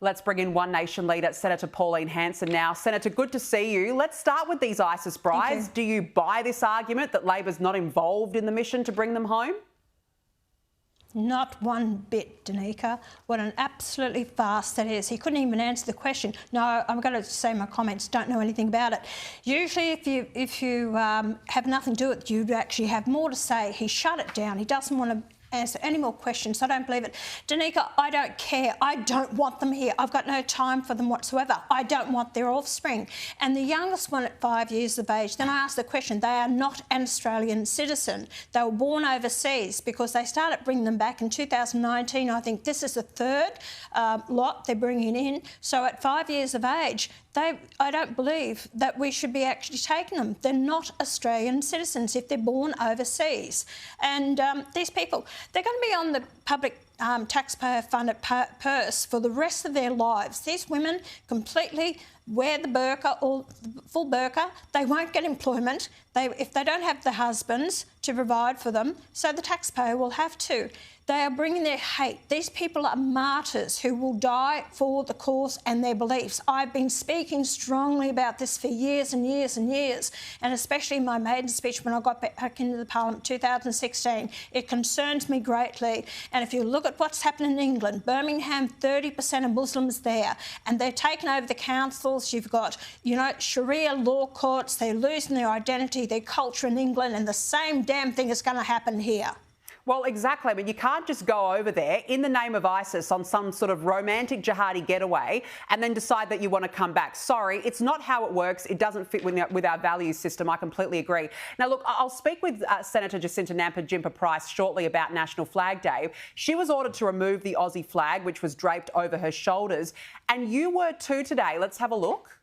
Let's bring in One Nation leader, Senator Pauline Hanson now. Senator, good to see you. Let's start with these ISIS brides. Do you buy this argument that Labor's not involved in the mission to bring them home? Not one bit, Danica. What an absolutely farce that is. He couldn't even answer the question. No, I'm going to say my comments, don't know anything about it. Usually if you have nothing to do with it, you'd actually have more to say. He shut it down. He doesn't want to answer any more questions. I don't believe it. Danica, I don't care. I don't want them here. I've got no time for them whatsoever. I don't want their offspring. And the youngest one at 5 years of age, then I asked the question, they are not an Australian citizen. They were born overseas because they started bringing them back in 2019. I think this is the third lot they're bringing in. So at 5 years of age, I don't believe that we should be actually taking them. They're not Australian citizens if they're born overseas. And these people, they're going to be on the public taxpayer-funded purse for the rest of their lives. These women completely wear the burqa or full burqa. They won't get employment if they don't have the husbands to provide for them, so the taxpayer will have to. They are bringing their hate. These people are martyrs who will die for the cause and their beliefs. I've been speaking strongly about this for years and years and years, and especially in my maiden speech when I got back into the Parliament in 2016. It concerns me greatly. And if you look at what's happened in England, Birmingham, 30% of Muslims there, and they're taking over the councils. You've got, Sharia law courts. They're losing their identity, their culture in England, and the same damn thing is going to happen here. Well, exactly. I mean, you can't just go over there in the name of ISIS on some sort of romantic jihadi getaway and then decide that you want to come back. Sorry, it's not how it works. It doesn't fit with our value system. I completely agree. Now, look, I'll speak with Senator Jacinta Nampijinpa-Price shortly about National Flag Day. She was ordered to remove the Aussie flag, which was draped over her shoulders, and you were too today. Let's have a look.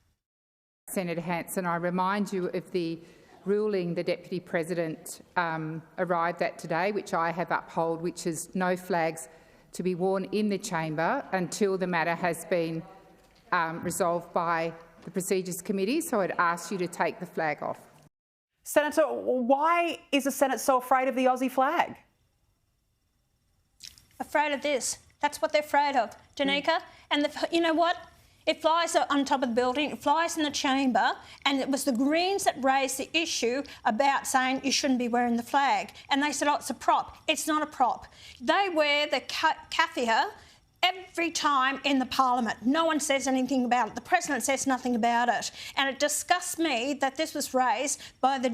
Senator Hanson, I remind you of the ruling the Deputy President arrived at today, which I have upheld, which is no flags to be worn in the chamber until the matter has been resolved by the Procedures Committee. So I'd ask you to take the flag off. Senator, why is the Senate so afraid of the Aussie flag? Afraid of this. That's what they're afraid of, Danica. And you know what? It flies on top of the building, it flies in the chamber, and it was the Greens that raised the issue about saying you shouldn't be wearing the flag. And they said, oh, it's a prop. It's not a prop. They wear the kaffir every time in the Parliament. No one says anything about it. The President says nothing about it. And it disgusts me that this was raised by the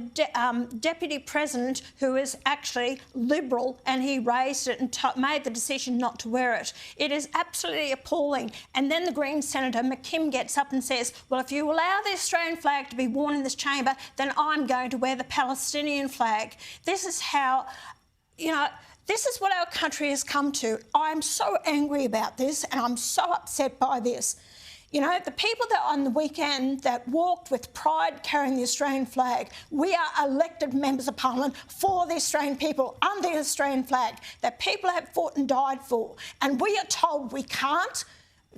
Deputy President, who is actually Liberal, and he raised it and made the decision not to wear it. It is absolutely appalling. And then the Green Senator McKim gets up and says, well, if you allow the Australian flag to be worn in this chamber, then I'm going to wear the Palestinian flag. This is how, this is what our country has come to. I'm so angry about this and I'm so upset by this. The people that on the weekend that walked with pride carrying the Australian flag, we are elected members of Parliament for the Australian people under the Australian flag that people have fought and died for. And we are told we can't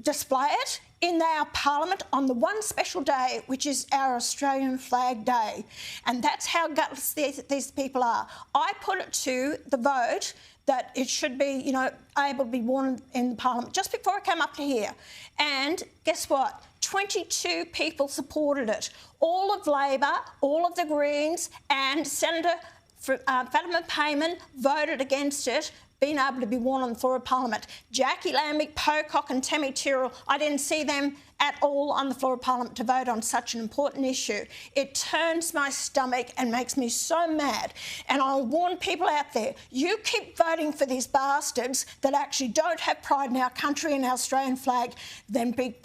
display it in our Parliament on the one special day, which is our Australian Flag Day. And that's how gutless these people are. I put it to the vote that it should be, able to be worn in the Parliament just before I came up to here. And guess what? 22 people supported it. All of Labor, all of the Greens, and Senator Fatima Payman voted against it being able to be worn on the floor of Parliament. Jackie Lambic, Pocock and Tammy Tyrrell, I didn't see them at all on the floor of Parliament to vote on such an important issue. It turns my stomach and makes me so mad. And I'll warn people out there, you keep voting for these bastards that actually don't have pride in our country and our Australian flag, then be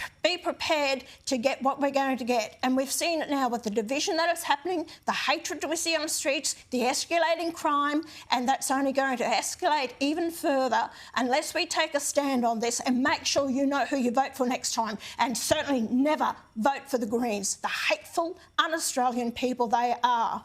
prepared to get what we're going to get. And we've seen it now with the division that is happening, the hatred that we see on the streets, the escalating crime, and that's only going to escalate even further unless we take a stand on this and make sure you know who you vote for next time. And certainly never vote for the Greens, the hateful, un-Australian people they are.